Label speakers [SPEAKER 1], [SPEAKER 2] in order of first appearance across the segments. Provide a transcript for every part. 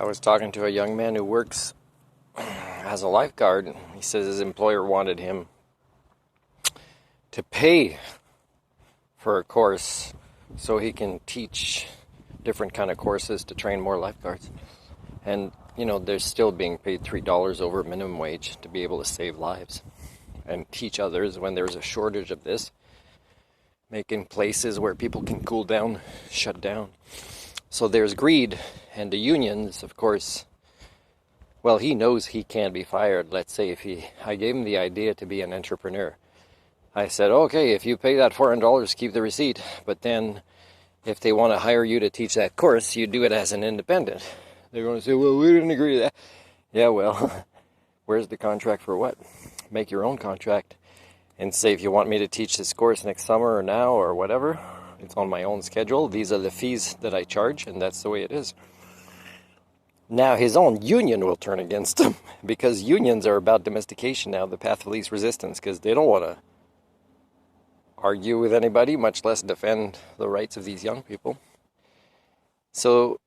[SPEAKER 1] I was talking to a young man who works as a lifeguard. He says his employer wanted him to pay for a course so he can teach different kind of courses to train more lifeguards. And, they're still being paid $3 over minimum wage to be able to save lives and teach others when there's a shortage of this, making places where people can cool down, shut down. So there's greed, and the unions, of course, well, he knows he can't be fired. Let's say I gave him the idea to be an entrepreneur. I said, okay, if you pay that $400, keep the receipt. But then if they want to hire you to teach that course, you do it as an independent. They're going to say, well, we didn't agree to that. Yeah, well, where's the contract for what? Make your own contract and say, if you want me to teach this course next summer or now or whatever, it's on my own schedule. These are the fees that I charge, and that's the way it is. Now, his own union will turn against him because unions are about domestication now, the path of least resistance, because they don't want to argue with anybody, much less defend the rights of these young people. So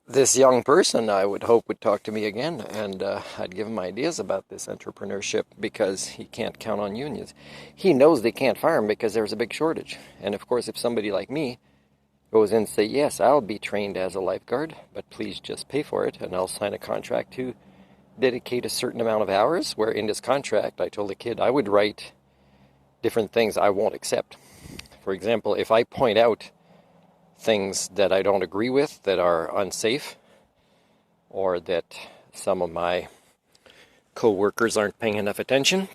[SPEAKER 1] this young person, I would hope, would talk to me again, and I'd give him ideas about this entrepreneurship because he can't count on unions. He knows they can't fire him because there's a big shortage. And of course, if somebody like me goes in and say, yes, I'll be trained as a lifeguard, but please just pay for it, and I'll sign a contract to dedicate a certain amount of hours, where in this contract, I told the kid I would write different things I won't accept. For example, if I point out things that I don't agree with, that are unsafe, or that some of my co-workers aren't paying enough attention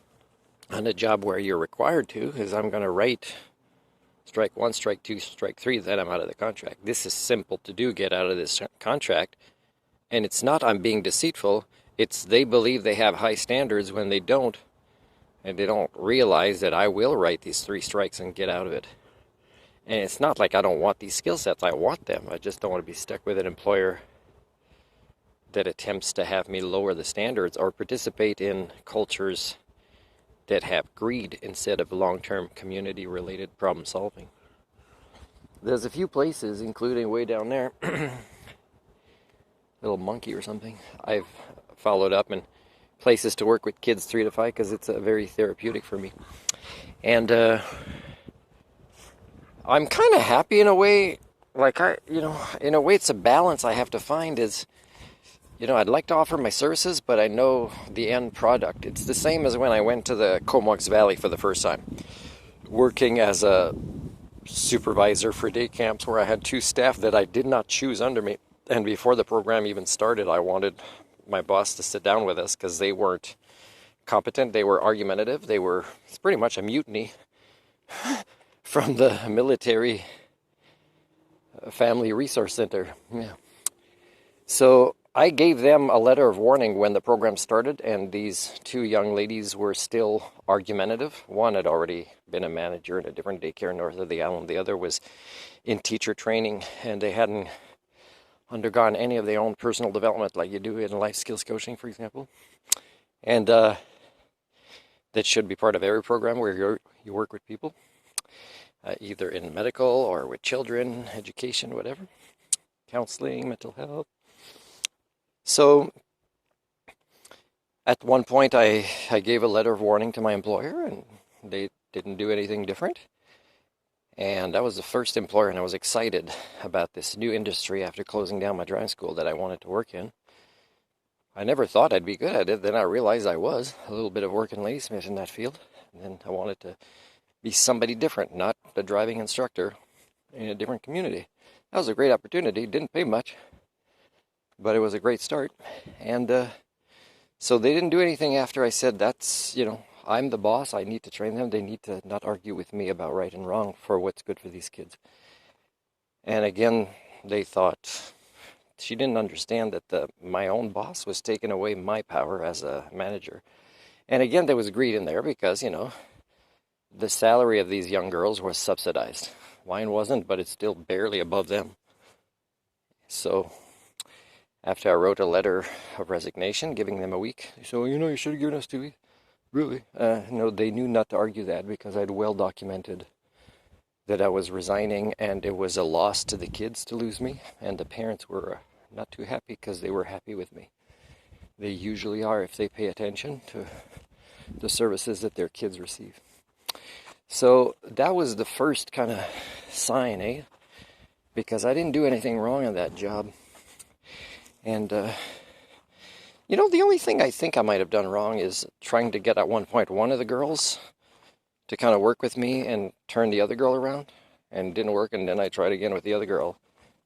[SPEAKER 1] on a job where you're required to, is I'm going to write strike 1, strike 2, strike 3, then I'm out of the contract. This is simple to do, get out of this contract. And it's not I'm being deceitful, it's they believe they have high standards when they don't, and they don't realize that I will write these 3 strikes and get out of it. And it's not like I don't want these skill sets. I want them. I just don't want to be stuck with an employer that attempts to have me lower the standards or participate in cultures that have greed instead of long-term community-related problem solving. There's a few places, including way down there, Little Monkey or something, I've followed up, and places to work with kids 3 to 5 because it's very therapeutic for me. And I'm kind of happy in a way, in a way it's a balance I have to find is, I'd like to offer my services, but I know the end product. It's the same as when I went to the Comox Valley for the first time, working as a supervisor for day camps where I had 2 staff that I did not choose under me. And before the program even started, I wanted my boss to sit down with us because they weren't competent, they were argumentative, it's pretty much a mutiny from the military family resource center. Yeah. So I gave them a letter of warning when the program started, and these 2 young ladies were still argumentative. One had already been a manager in a different daycare north of the island. The other was in teacher training, and they hadn't undergone any of their own personal development like you do in life skills coaching, for example. And that should be part of every program where you work with people, either in medical or with children, education, whatever, counseling, mental health. So at one point I gave a letter of warning to my employer, and they didn't do anything different. And that was the first employer, and I was excited about this new industry after closing down my driving school that I wanted to work in. I never thought I'd be good at it. Then I realized I was. A little bit of work in Ladysmith in that field. And then I wanted to be somebody different, not a driving instructor in a different community. That was a great opportunity. Didn't pay much, but it was a great start. And so they didn't do anything after I said, I'm the boss, I need to train them. They need to not argue with me about right and wrong for what's good for these kids. And again, they thought she didn't understand that my own boss was taking away my power as a manager. And again, there was greed in there because, the salary of these young girls was subsidized. Mine wasn't, but it's still barely above them. So after I wrote a letter of resignation, giving them a week, they said, you should have given us 2 weeks. Really? No, they knew not to argue that because I'd well documented that I was resigning, and it was a loss to the kids to lose me, and the parents were not too happy because they were happy with me. They usually are if they pay attention to the services that their kids receive. So that was the first kind of sign, because I didn't do anything wrong on that job. And, the only thing I think I might have done wrong is trying to get at one point one of the girls to kind of work with me and turn the other girl around. And it didn't work, and then I tried again with the other girl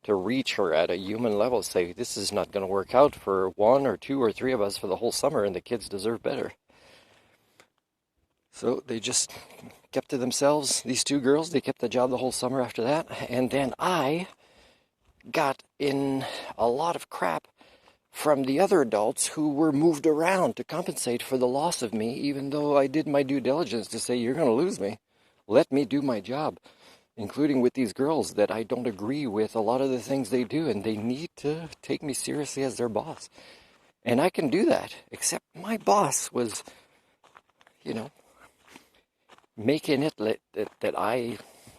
[SPEAKER 1] to reach her at a human level, say, this is not going to work out for one or two or three of us for the whole summer, and the kids deserve better. So they just kept to themselves, these two girls. They kept the job the whole summer after that. And then I got in a lot of crap from the other adults who were moved around to compensate for the loss of me, even though I did my due diligence to say, you're going to lose me. Let me do my job, including with these girls that I don't agree with a lot of the things they do, and they need to take me seriously as their boss. And I can do that, except my boss was, making it that I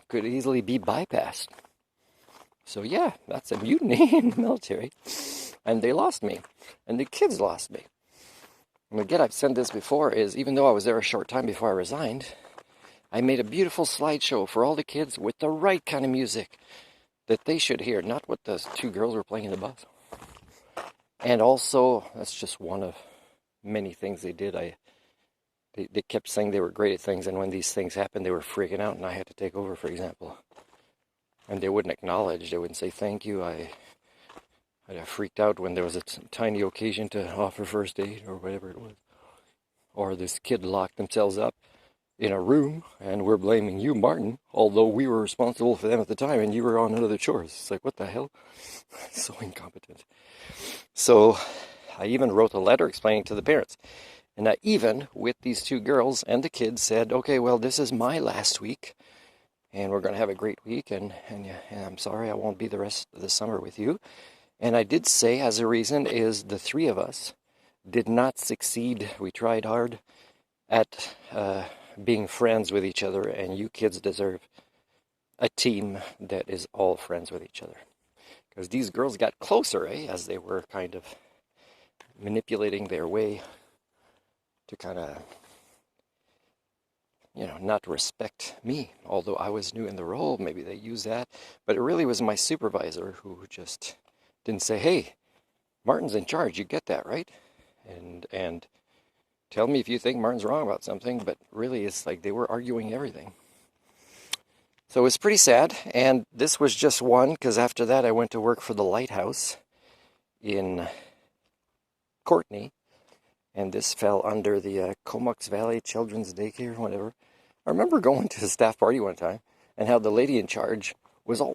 [SPEAKER 1] could easily be bypassed. So yeah, that's a mutiny in the military. And they lost me. And the kids lost me. And again, I've said this before, is even though I was there a short time before I resigned, I made a beautiful slideshow for all the kids with the right kind of music that they should hear, not what those two girls were playing in the bus. And also, that's just one of many things they did. They kept saying they were great at things, and when these things happened, they were freaking out, and I had to take over, for example. And they wouldn't acknowledge, they wouldn't say thank you. I freaked out when there was a tiny occasion to offer first aid or whatever it was. Or this kid locked themselves up in a room, and we're blaming you, Martin, although we were responsible for them at the time, and you were on other chores. It's like, what the hell? So incompetent. So I even wrote a letter explaining to the parents. And I even, with these two girls and the kids, said, okay, well, this is my last week, and we're going to have a great week, and I'm sorry I won't be the rest of the summer with you. And I did say, as a reason, is the three of us did not succeed. We tried hard at being friends with each other, and you kids deserve a team that is all friends with each other. Because these girls got closer, as they were kind of manipulating their way to kind of, not respect me. Although I was new in the role, maybe they used that. But it really was my supervisor who just didn't say, hey, Martin's in charge, you get that, right? And tell me if you think Martin's wrong about something, but really it's like they were arguing everything. So it was pretty sad, and this was just one, because after that I went to work for the Lighthouse in Courtenay, and this fell under the Comox Valley Children's Daycare, whatever. I remember going to a staff party one time, and how the lady in charge was all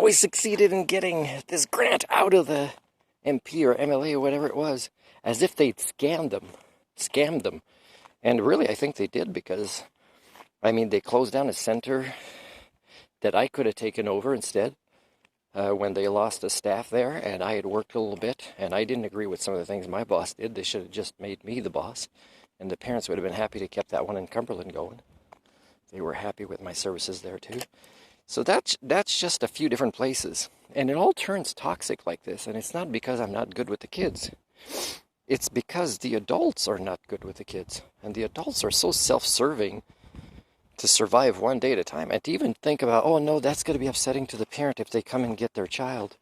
[SPEAKER 1] we succeeded in getting this grant out of the MP or MLA or whatever it was, as if they'd scammed them. And really, I think they did, because, they closed down a center that I could have taken over instead when they lost the staff there, and I had worked a little bit, and I didn't agree with some of the things my boss did. They should have just made me the boss, and the parents would have been happy to keep that one in Cumberland going. They were happy with my services there too. So that's just a few different places. And it all turns toxic like this. And it's not because I'm not good with the kids. It's because the adults are not good with the kids. And the adults are so self-serving to survive one day at a time. And to even think about, oh no, that's going to be upsetting to the parent if they come and get their child.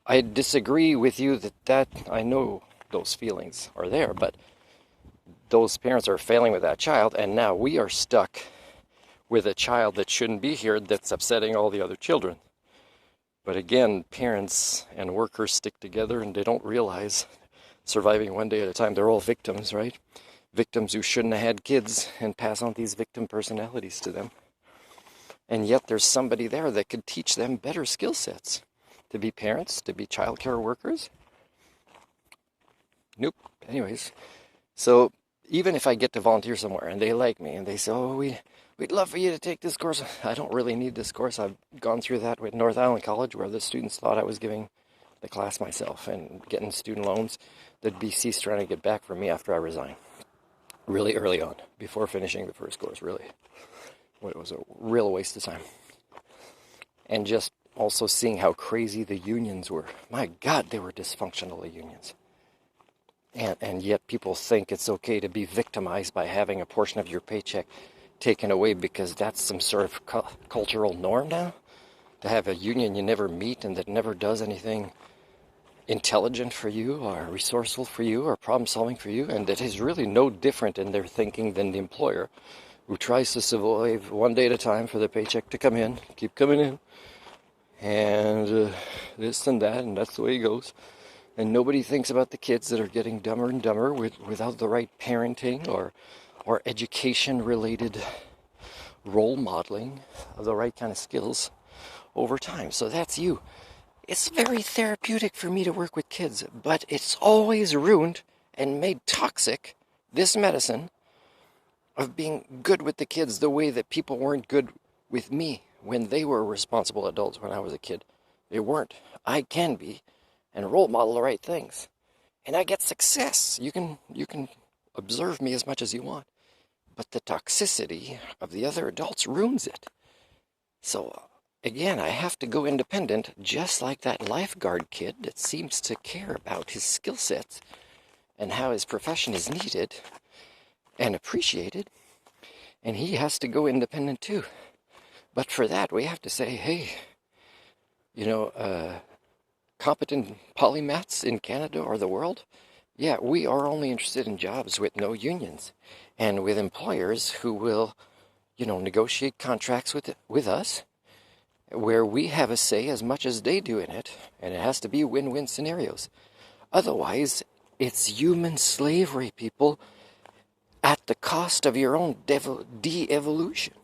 [SPEAKER 1] I disagree with you that I know those feelings are there. But those parents are failing with that child. And now we are stuck with a child that shouldn't be here, that's upsetting all the other children. But again, parents and workers stick together, and they don't realize surviving one day at a time. They're all victims, right? Victims who shouldn't have had kids, and pass on these victim personalities to them. And yet there's somebody there that could teach them better skill sets to be parents, to be childcare workers. Nope. Anyways, so even if I get to volunteer somewhere and they like me and they say, oh, we'd love for you to take this course. I don't really need this course. I've gone through that with North Island College, where the students thought I was giving the class myself and getting student loans that BC's trying to get back from me after I resigned. Really early on, before finishing the first course, really. It was a real waste of time. And just also seeing how crazy the unions were. My God, they were dysfunctional, the unions. And yet people think it's okay to be victimized by having a portion of your paycheck taken away because that's some sort of cultural norm now. To have a union you never meet and that never does anything intelligent for you or resourceful for you or problem solving for you, and that is really no different in their thinking than the employer who tries to survive one day at a time for the paycheck to come in, keep coming in, and this and that, and that's the way it goes. And nobody thinks about the kids that are getting dumber and dumber without the right parenting or education-related role modeling of the right kind of skills over time. So that's you. It's very therapeutic for me to work with kids, but it's always ruined and made toxic, this medicine of being good with the kids the way that people weren't good with me when they were responsible adults when I was a kid. They weren't. I can be and role model the right things. And I get success. You can observe me as much as you want. But the toxicity of the other adults ruins it. So again, I have to go independent, just like that lifeguard kid that seems to care about his skill sets and how his profession is needed and appreciated. And he has to go independent too. But for that, we have to say, hey, competent polymaths in Canada or the world, yeah, we are only interested in jobs with no unions and with employers who will, negotiate contracts with us where we have a say as much as they do in it, and it has to be win-win scenarios. Otherwise, it's human slavery, people, at the cost of your own de-evolution.